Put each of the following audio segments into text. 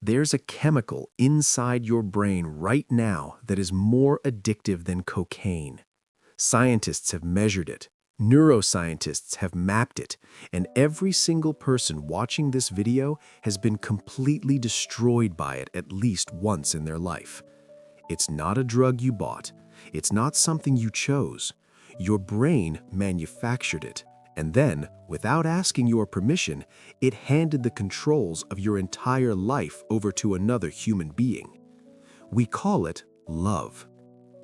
There's a chemical inside your brain right now that is more addictive than cocaine. Scientists have measured it, neuroscientists have mapped it, and every single person watching this video has been completely destroyed by it at least once in their life. It's not a drug you bought. It's not something you chose. Your brain manufactured it, and then, without asking your permission, it handed the controls of your entire life over to another human being. We call it love.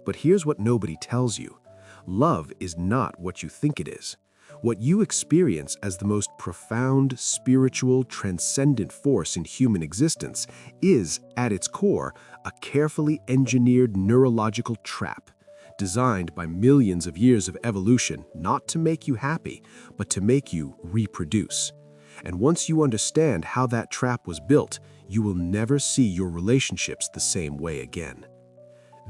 But here's what nobody tells you. Love is not what you think it is. What you experience as the most profound, spiritual, transcendent force in human existence is, at its core, a carefully engineered neurological trap, designed by millions of years of evolution not to make you happy, but to make you reproduce. And once you understand how that trap was built, you will never see your relationships the same way again.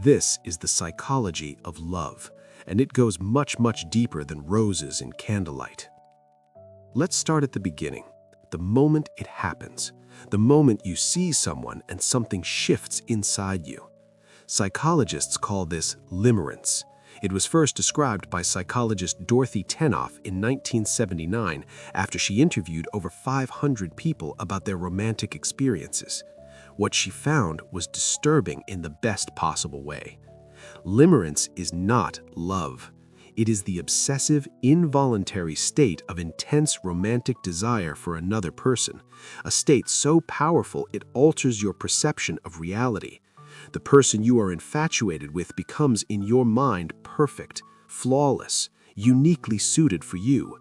This is the psychology of love, and it goes much, much deeper than roses and candlelight. Let's start at the beginning, the moment it happens, the moment you see someone and something shifts inside you. Psychologists call this limerence. It was first described by psychologist Dorothy Tenoff in 1979 after she interviewed over 500 people about their romantic experiences. What she found was disturbing in the best possible way. Limerence is not love. It is the obsessive, involuntary state of intense romantic desire for another person, a state so powerful it alters your perception of reality. The person you are infatuated with becomes in your mind perfect, flawless, uniquely suited for you.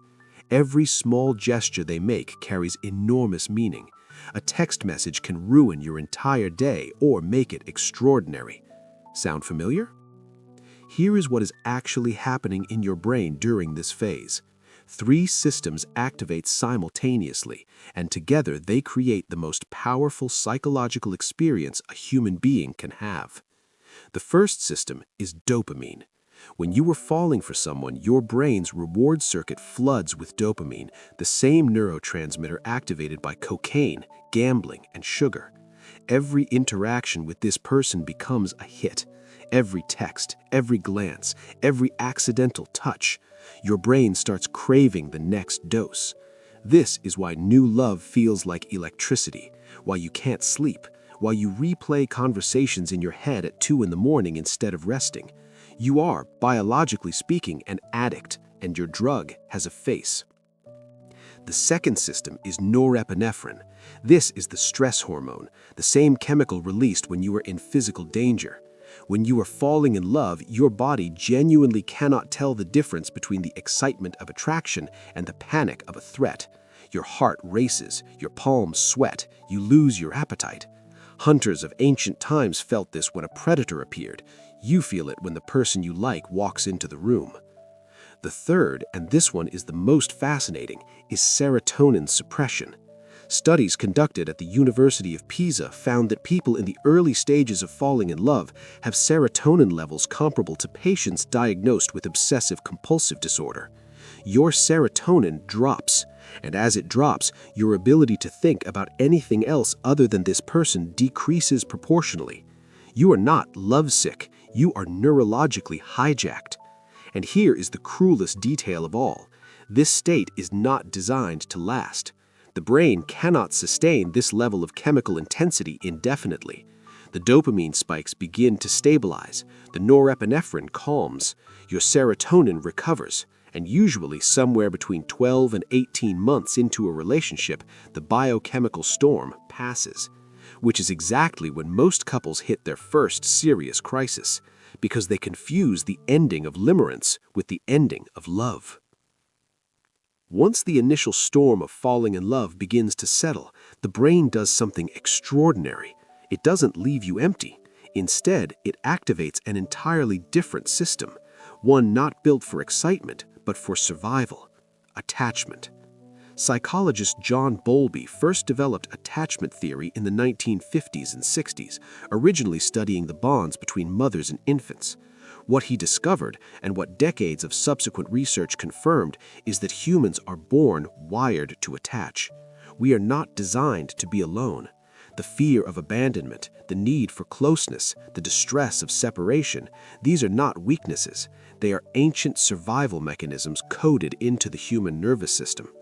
Every small gesture they make carries enormous meaning. A text message can ruin your entire day or make it extraordinary. Sound familiar? Here is what is actually happening in your brain during this phase. 3 systems activate simultaneously, and together they create the most powerful psychological experience a human being can have. The first system is dopamine. When you are falling for someone, your brain's reward circuit floods with dopamine, the same neurotransmitter activated by cocaine, gambling, and sugar. Every interaction with this person becomes a hit. Every text, every glance, every accidental touch. Your brain starts craving the next dose. This is why new love feels like electricity, why you can't sleep, why you replay conversations in your head at 2 in the morning instead of resting. You are, biologically speaking, an addict, and your drug has a face. The second system is norepinephrine. This is the stress hormone, the same chemical released when you are in physical danger. When you are falling in love, your body genuinely cannot tell the difference between the excitement of attraction and the panic of a threat. Your heart races, your palms sweat, you lose your appetite. Hunters of ancient times felt this when a predator appeared. You feel it when the person you like walks into the room. The third, and this one is the most fascinating, is serotonin suppression. Studies conducted at the University of Pisa found that people in the early stages of falling in love have serotonin levels comparable to patients diagnosed with obsessive-compulsive disorder. Your serotonin drops, and as it drops, your ability to think about anything else other than this person decreases proportionally. You are not lovesick, you are neurologically hijacked. And here is the cruelest detail of all. This state is not designed to last. The brain cannot sustain this level of chemical intensity indefinitely. The dopamine spikes begin to stabilize, the norepinephrine calms, your serotonin recovers, and usually somewhere between 12 and 18 months into a relationship, the biochemical storm passes, which is exactly when most couples hit their first serious crisis, because they confuse the ending of limerence with the ending of love. Once the initial storm of falling in love begins to settle, the brain does something extraordinary. It doesn't leave you empty. Instead, it activates an entirely different system, one not built for excitement, but for survival: attachment. Psychologist John Bowlby first developed attachment theory in the 1950s and 60s, originally studying the bonds between mothers and infants. What he discovered, and what decades of subsequent research confirmed, is that humans are born wired to attach. We are not designed to be alone. The fear of abandonment, the need for closeness, the distress of separation, these are not weaknesses. They are ancient survival mechanisms coded into the human nervous system.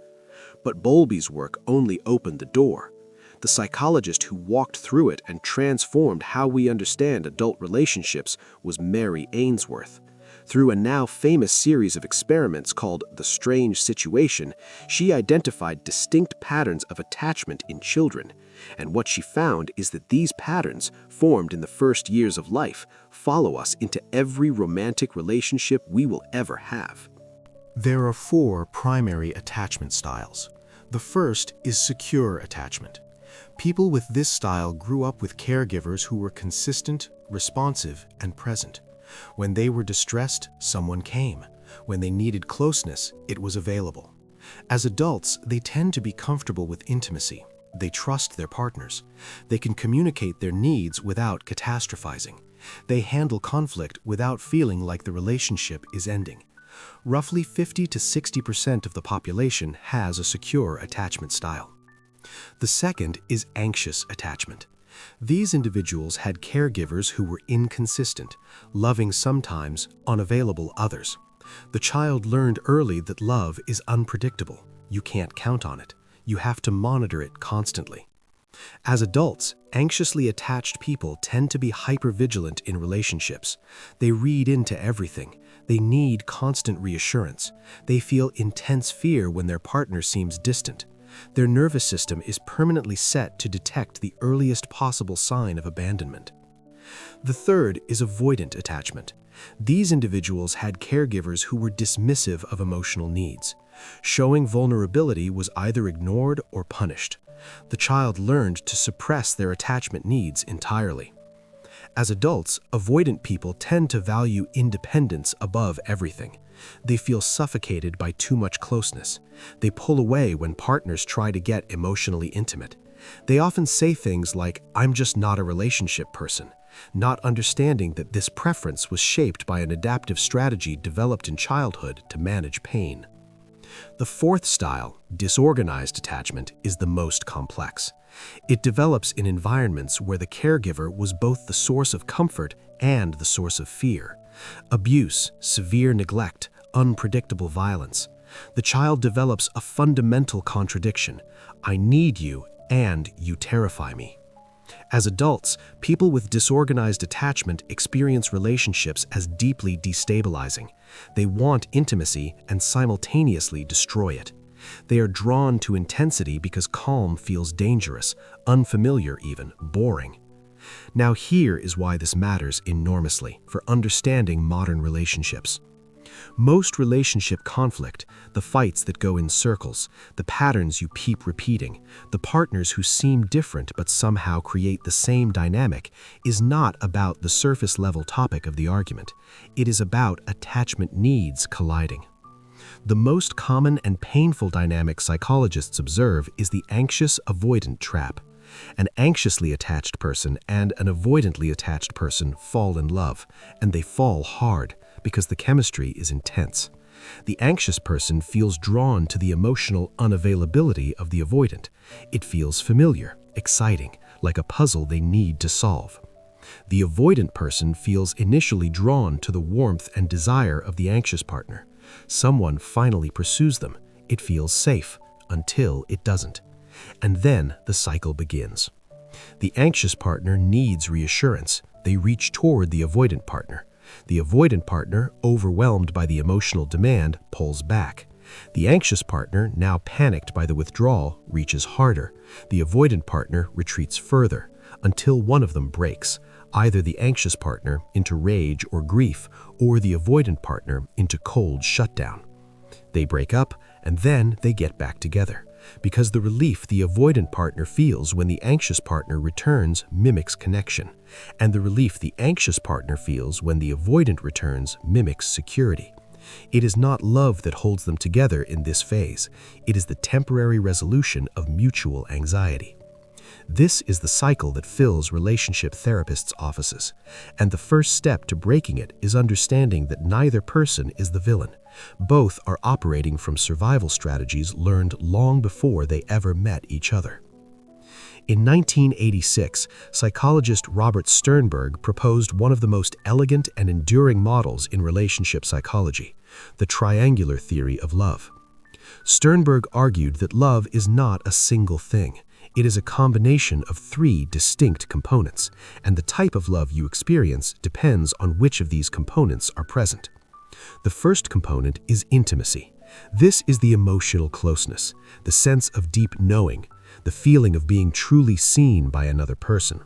But Bowlby's work only opened the door. The psychologist who walked through it and transformed how we understand adult relationships was Mary Ainsworth. Through a now famous series of experiments called The Strange Situation, she identified distinct patterns of attachment in children. And what she found is that these patterns, formed in the first years of life, follow us into every romantic relationship we will ever have. There are 4 primary attachment styles. The first is secure attachment. People with this style grew up with caregivers who were consistent, responsive, and present. When they were distressed, someone came. When they needed closeness, it was available. As adults, they tend to be comfortable with intimacy. They trust their partners. They can communicate their needs without catastrophizing. They handle conflict without feeling like the relationship is ending. Roughly 50 to 60% of the population has a secure attachment style. The second is anxious attachment. These individuals had caregivers who were inconsistent, loving sometimes, unavailable others. The child learned early that love is unpredictable. You can't count on it. You have to monitor it constantly. As adults, anxiously attached people tend to be hypervigilant in relationships. They read into everything. They need constant reassurance. They feel intense fear when their partner seems distant. Their nervous system is permanently set to detect the earliest possible sign of abandonment. The third is avoidant attachment. These individuals had caregivers who were dismissive of emotional needs. Showing vulnerability was either ignored or punished. The child learned to suppress their attachment needs entirely. As adults, avoidant people tend to value independence above everything. They feel suffocated by too much closeness. They pull away when partners try to get emotionally intimate. They often say things like, "I'm just not a relationship person," not understanding that this preference was shaped by an adaptive strategy developed in childhood to manage pain. The fourth style, disorganized attachment, is the most complex. It develops in environments where the caregiver was both the source of comfort and the source of fear. Abuse, severe neglect, unpredictable violence. The child develops a fundamental contradiction. I need you, and you terrify me. As adults, people with disorganized attachment experience relationships as deeply destabilizing. They want intimacy and simultaneously destroy it. They are drawn to intensity because calm feels dangerous, unfamiliar even, boring. Now here is why this matters enormously for understanding modern relationships. Most relationship conflict, the fights that go in circles, the patterns you keep repeating, the partners who seem different but somehow create the same dynamic, is not about the surface-level topic of the argument. It is about attachment needs colliding. The most common and painful dynamic psychologists observe is the anxious-avoidant trap. An anxiously attached person and an avoidantly attached person fall in love, and they fall hard because the chemistry is intense. The anxious person feels drawn to the emotional unavailability of the avoidant. It feels familiar, exciting, like a puzzle they need to solve. The avoidant person feels initially drawn to the warmth and desire of the anxious partner. Someone finally pursues them. It feels safe until it doesn't. And then the cycle begins. The anxious partner needs reassurance. They reach toward the avoidant partner. The avoidant partner, overwhelmed by the emotional demand, pulls back. The anxious partner, now panicked by the withdrawal, reaches harder. The avoidant partner retreats further, until one of them breaks, either the anxious partner into rage or grief, or the avoidant partner into cold shutdown. They break up, and then they get back together, because the relief the avoidant partner feels when the anxious partner returns mimics connection, and the relief the anxious partner feels when the avoidant returns mimics security. It is not love that holds them together in this phase. It is the temporary resolution of mutual anxiety. This is the cycle that fills relationship therapists' offices, and the first step to breaking it is understanding that neither person is the villain. Both are operating from survival strategies learned long before they ever met each other. In 1986, psychologist Robert Sternberg proposed one of the most elegant and enduring models in relationship psychology, the triangular theory of love. Sternberg argued that love is not a single thing. It is a combination of three distinct components, and the type of love you experience depends on which of these components are present. The first component is intimacy. This is the emotional closeness, the sense of deep knowing, the feeling of being truly seen by another person.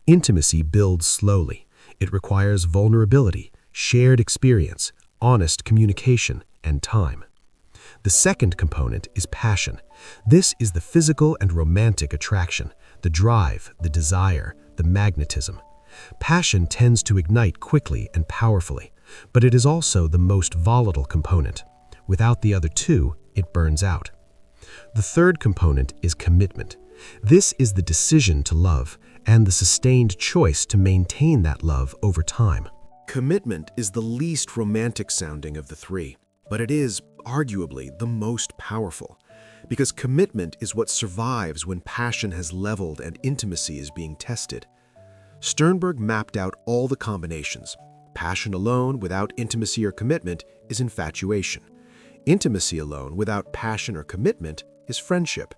Intimacy builds slowly. It requires vulnerability, shared experience, honest communication, and time. The second component is passion. This is the physical and romantic attraction, the drive, the desire, the magnetism. Passion tends to ignite quickly and powerfully, but it is also the most volatile component. Without the other two, it burns out. The third component is commitment. This is the decision to love and the sustained choice to maintain that love over time. Commitment is the least romantic sounding of the three, but it is, arguably, the most powerful, because commitment is what survives when passion has leveled and intimacy is being tested. Sternberg mapped out all the combinations. Passion alone without intimacy or commitment is infatuation. Intimacy alone without passion or commitment is friendship.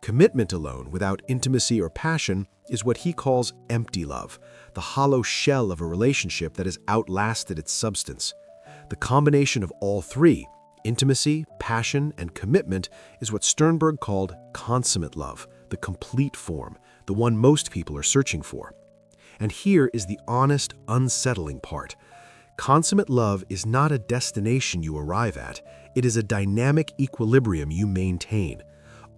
Commitment alone without intimacy or passion is what he calls empty love, the hollow shell of a relationship that has outlasted its substance. The combination of all three, intimacy, passion, and commitment, is what Sternberg called consummate love, the complete form, the one most people are searching for. And here is the honest, unsettling part. Consummate love is not a destination you arrive at. It is a dynamic equilibrium you maintain.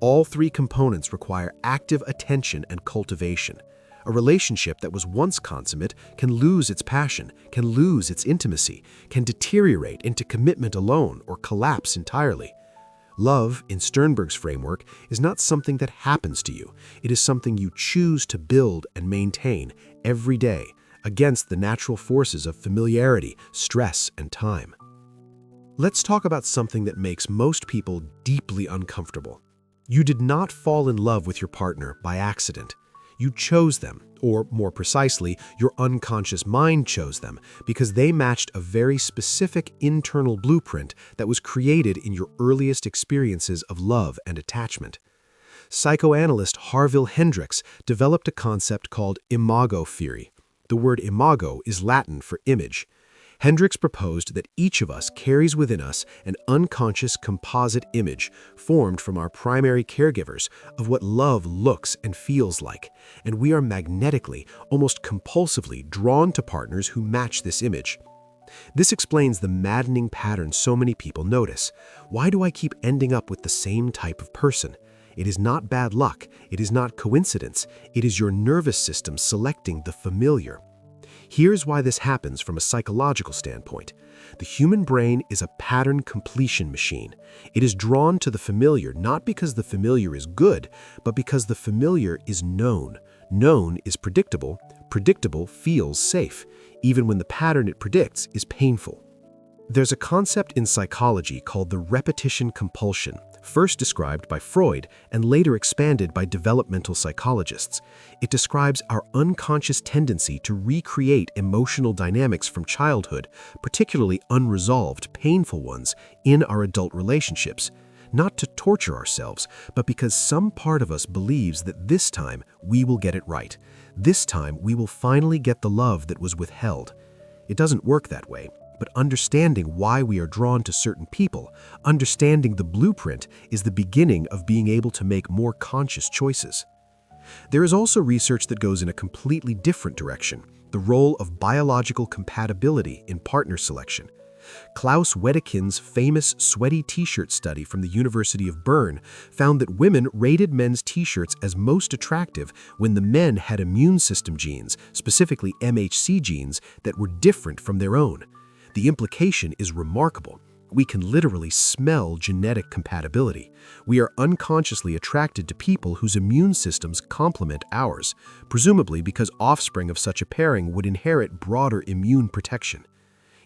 All three components require active attention and cultivation. A relationship that was once consummate can lose its passion, can lose its intimacy, can deteriorate into commitment alone or collapse entirely. Love, in Sternberg's framework, is not something that happens to you. It is something you choose to build and maintain every day against the natural forces of familiarity, stress, and time. Let's talk about something that makes most people deeply uncomfortable. You did not fall in love with your partner by accident. You chose them, or more precisely, your unconscious mind chose them because they matched a very specific internal blueprint that was created in your earliest experiences of love and attachment. Psychoanalyst Harville Hendricks developed a concept called imago theory. The word imago is Latin for image. Hendricks proposed that each of us carries within us an unconscious composite image formed from our primary caregivers of what love looks and feels like, and we are magnetically, almost compulsively drawn to partners who match this image. This explains the maddening pattern so many people notice. Why do I keep ending up with the same type of person? It is not bad luck. It is not coincidence. It is your nervous system selecting the familiar. Here's why this happens from a psychological standpoint. The human brain is a pattern completion machine. It is drawn to the familiar not because the familiar is good, but because the familiar is known. Known is predictable. Predictable feels safe, even when the pattern it predicts is painful. There's a concept in psychology called the repetition compulsion, first described by Freud and later expanded by developmental psychologists. It describes our unconscious tendency to recreate emotional dynamics from childhood, particularly unresolved, painful ones, in our adult relationships. Not to torture ourselves, but because some part of us believes that this time we will get it right. This time we will finally get the love that was withheld. It doesn't work that way. But understanding why we are drawn to certain people, understanding the blueprint, is the beginning of being able to make more conscious choices. There is also research that goes in a completely different direction, the role of biological compatibility in partner selection. Klaus Wedekind's famous sweaty t-shirt study from the University of Bern found that women rated men's t-shirts as most attractive when the men had immune system genes, specifically MHC genes, that were different from their own. The implication is remarkable. We can literally smell genetic compatibility. We are unconsciously attracted to people whose immune systems complement ours, presumably because offspring of such a pairing would inherit broader immune protection.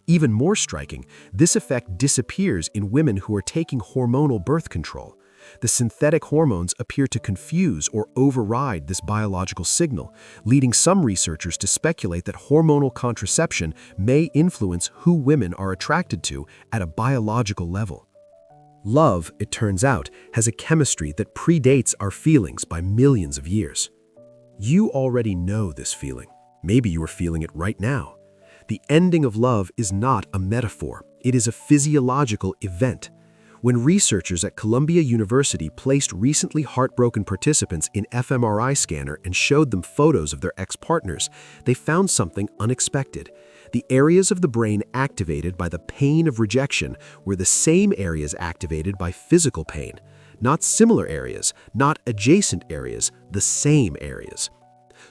Even more striking, this effect disappears in women who are taking hormonal birth control. The synthetic hormones appear to confuse or override this biological signal, leading some researchers to speculate that hormonal contraception may influence who women are attracted to at a biological level. Love, it turns out, has a chemistry that predates our feelings by millions of years. You already know this feeling. Maybe you are feeling it right now. The ending of love is not a metaphor. It is a physiological event. When researchers at Columbia University placed recently heartbroken participants in fMRI scanner and showed them photos of their ex-partners, they found something unexpected. The areas of the brain activated by the pain of rejection were the same areas activated by physical pain. Not similar areas, not adjacent areas, the same areas.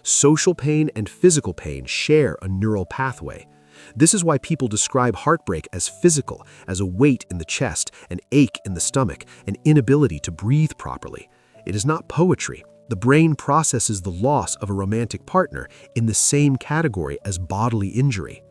Social pain and physical pain share a neural pathway. This is why people describe heartbreak as physical, as a weight in the chest, an ache in the stomach, an inability to breathe properly. It is not poetry. The brain processes the loss of a romantic partner in the same category as bodily injury.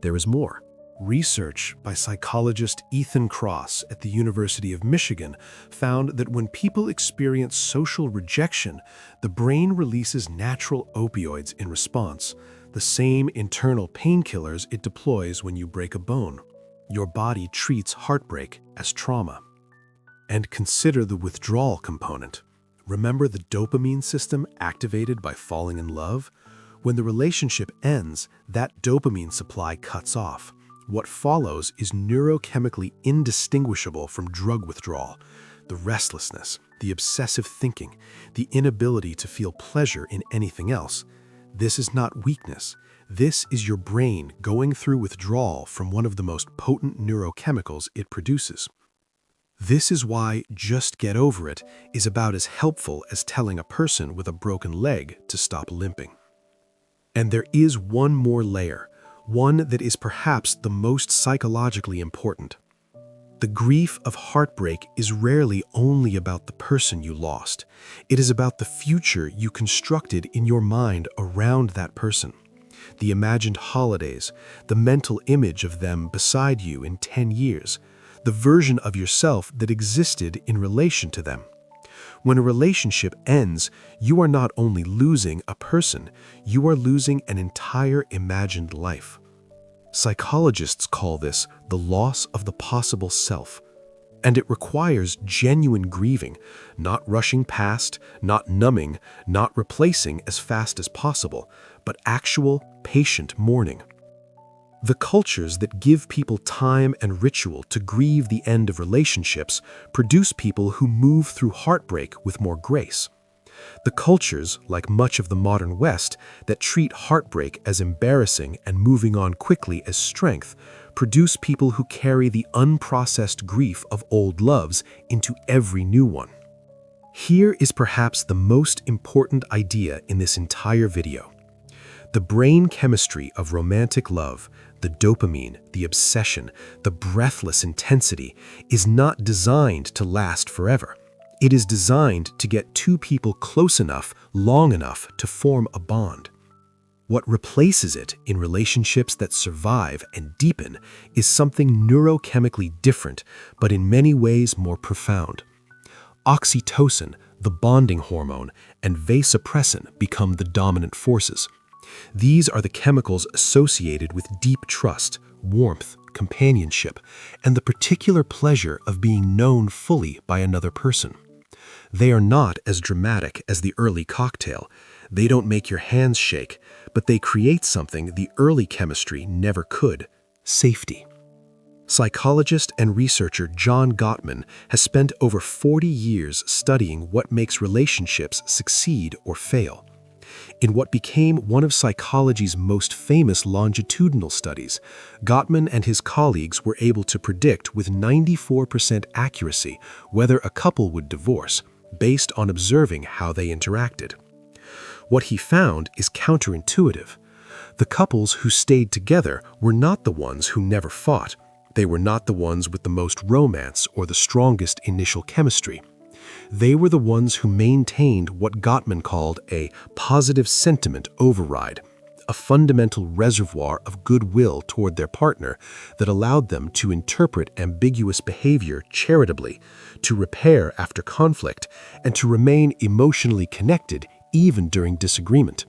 There is more. Research by psychologist Ethan Kross at the University of Michigan found that when people experience social rejection, the brain releases natural opioids in response, the same internal painkillers it deploys when you break a bone. Your body treats heartbreak as trauma. And consider the withdrawal component. Remember the dopamine system activated by falling in love? When the relationship ends, that dopamine supply cuts off. What follows is neurochemically indistinguishable from drug withdrawal. The restlessness, the obsessive thinking, the inability to feel pleasure in anything else. This is not weakness. This is your brain going through withdrawal from one of the most potent neurochemicals it produces. This is why "just get over it" is about as helpful as telling a person with a broken leg to stop limping. And there is one more layer, one that is perhaps the most psychologically important. The grief of heartbreak is rarely only about the person you lost. It is about the future you constructed in your mind around that person. The imagined holidays, the mental image of them beside you in 10 years, the version of yourself that existed in relation to them. When a relationship ends, you are not only losing a person, you are losing an entire imagined life. Psychologists call this the loss of the possible self. And it requires genuine grieving, not rushing past, not numbing, not replacing as fast as possible, but actual, patient mourning. The cultures that give people time and ritual to grieve the end of relationships produce people who move through heartbreak with more grace. The cultures, like much of the modern West, that treat heartbreak as embarrassing and moving on quickly as strength, produce people who carry the unprocessed grief of old loves into every new one. Here is perhaps the most important idea in this entire video. The brain chemistry of romantic love, the dopamine, the obsession, the breathless intensity, is not designed to last forever. It is designed to get two people close enough, long enough to form a bond. What replaces it in relationships that survive and deepen is something neurochemically different, but in many ways more profound. Oxytocin, the bonding hormone, and vasopressin become the dominant forces. These are the chemicals associated with deep trust, warmth, companionship, and the particular pleasure of being known fully by another person. They are not as dramatic as the early cocktail. They don't make your hands shake, but they create something the early chemistry never could: safety. Psychologist and researcher John Gottman has spent over 40 years studying what makes relationships succeed or fail. In what became one of psychology's most famous longitudinal studies, Gottman and his colleagues were able to predict with 94% accuracy whether a couple would divorce, based on observing how they interacted. What he found is counterintuitive. The couples who stayed together were not the ones who never fought. They were not the ones with the most romance or the strongest initial chemistry. They were the ones who maintained what Gottman called a positive sentiment override, a fundamental reservoir of goodwill toward their partner that allowed them to interpret ambiguous behavior charitably, to repair after conflict, and to remain emotionally connected even during disagreement.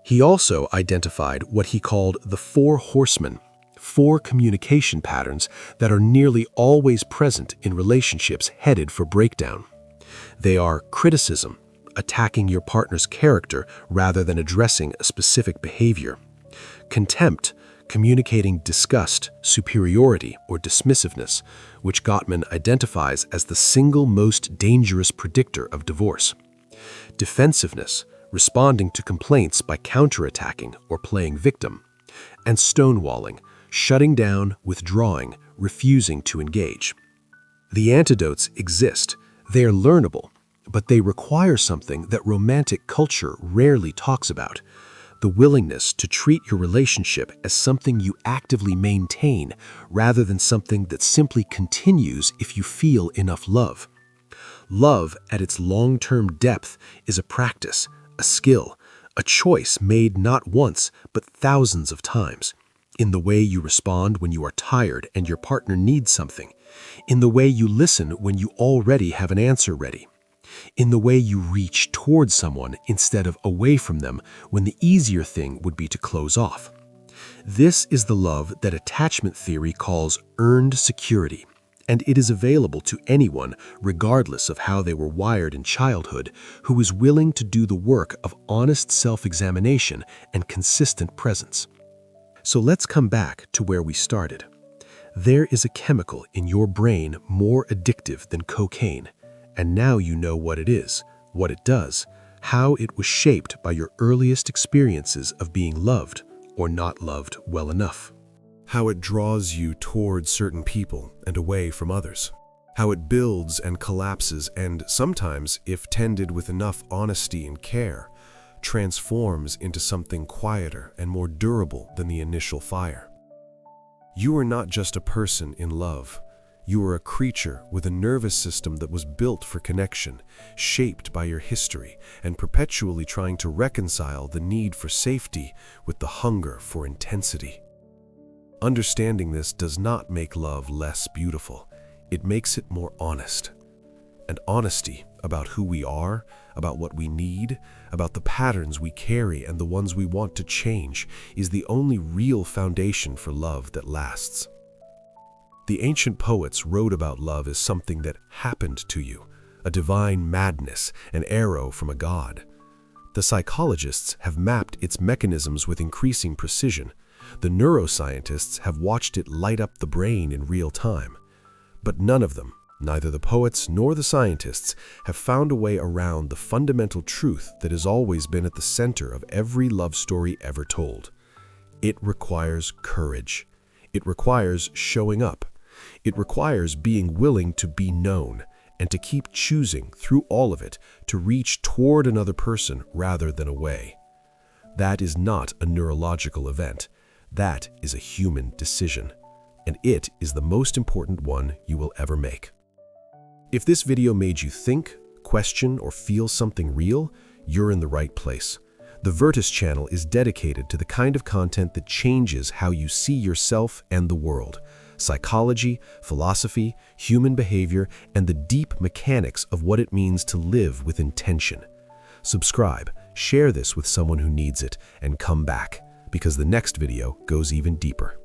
He also identified what he called the Four Horsemen, four communication patterns that are nearly always present in relationships headed for breakdown. They are criticism, attacking your partner's character rather than addressing a specific behavior; contempt, communicating disgust, superiority, or dismissiveness, which Gottman identifies as the single most dangerous predictor of divorce; defensiveness, responding to complaints by counterattacking or playing victim; and stonewalling, shutting down, withdrawing, refusing to engage. The antidotes exist. They are learnable, but they require something that romantic culture rarely talks about: the willingness to treat your relationship as something you actively maintain rather than something that simply continues if you feel enough love. Love, at its long-term depth, is a practice, a skill, a choice made not once but thousands of times. In the way you respond when you are tired and your partner needs something, in the way you listen when you already have an answer ready, in the way you reach towards someone instead of away from them when the easier thing would be to close off. This is the love that attachment theory calls earned security, and it is available to anyone, regardless of how they were wired in childhood, who is willing to do the work of honest self-examination and consistent presence. So let's come back to where we started. There is a chemical in your brain more addictive than cocaine, and now you know what it is, what it does, how it was shaped by your earliest experiences of being loved or not loved well enough. How it draws you towards certain people and away from others. How it builds and collapses and sometimes, if tended with enough honesty and care, transforms into something quieter and more durable than the initial fire. You are not just a person in love. You are a creature with a nervous system that was built for connection, shaped by your history, and perpetually trying to reconcile the need for safety with the hunger for intensity. Understanding this does not make love less beautiful. It makes it more honest. And honesty about who we are, about what we need, about the patterns we carry and the ones we want to change is the only real foundation for love that lasts. The ancient poets wrote about love as something that happened to you, a divine madness, an arrow from a god. The psychologists have mapped its mechanisms with increasing precision. The neuroscientists have watched it light up the brain in real time. But none of them, neither the poets nor the scientists, have found a way around the fundamental truth that has always been at the center of every love story ever told. It requires courage. It requires showing up. It requires being willing to be known and to keep choosing through all of it to reach toward another person rather than away. That is not a neurological event. That is a human decision, and it is the most important one you will ever make. If this video made you think, question, or feel something real, you're in the right place. The Virtus channel is dedicated to the kind of content that changes how you see yourself and the world. Psychology, philosophy, human behavior, and the deep mechanics of what it means to live with intention. Subscribe, share this with someone who needs it, and come back, because the next video goes even deeper.